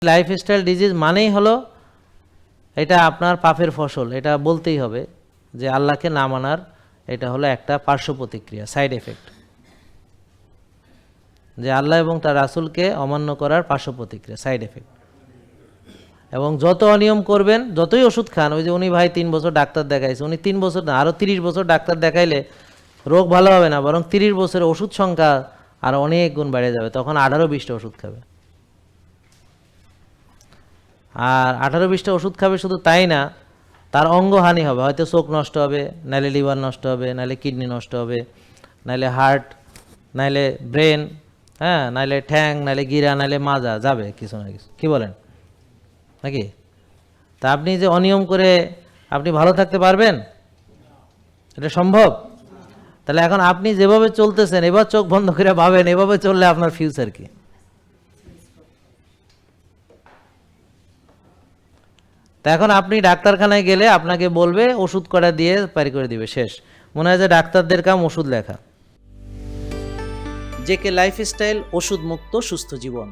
Lifestyle disease মানেই হলো এটা আপনার পাপের ফসল, এটা বলতেই হবে যে আল্লাহকে না মানার এটা হলো একটা পার্শ্ব প্রতিক্রিয়া, সাইড এফেক্ট, যে আল্লাহ এবং তার রাসূলকে অমান্য করার পার্শ্ব প্রতিক্রিয়া, সাইড এফেক্ট। এবং যত অনিয়ম করবেন, যতই ওষুধ খান, ওই যে উনি ভাই 3 বছর ডাক্তার দেখাইছে, উনি 3 বছর না আরও 30 বছর ডাক্তার দেখাইলে রোগ ভালো হবে না, বরং 30 বছরের ওষুধ সংখ্যা আর অনেক গুণ বেড়ে যাবে, তখন 18-20টা ওষুধ খাবে। আর 18-20টা ওষুধ খাবে, শুধু তাই না, তার অঙ্গহানি হবে, হয়তো চোখ নষ্ট হবে, নাইলে লিভার নষ্ট হবে, নাইলে কিডনি নষ্ট হবে, নাইলে হার্ট, নাইলে ব্রেন, হ্যাঁ, নাইলে ঠ্যাং, নাইলে গিরা, নাইলে মাজা, যাবে কিছু না কিছু। কি বলেন নাকি? তা আপনি যে অনিয়ম করে আপনি ভালো থাকতে পারবেন? এটা সম্ভব? তাহলে এখন আপনি যেভাবে চলতেছেন, এবার চোখ বন্ধ করে ভাবেন এভাবে চললে আপনার ফিউচার কি? তা এখন আপনি ডাক্তারখানায় গেলে আপনাকে বলবে ওষুধ করা দিয়ে পারি করে দিবে, শেষ। মনে হয় যে ডাক্তারদের কাম ওষুধ লেখা। জেকে লাইফস্টাইল, ওষুধ মুক্ত সুস্থ জীবন।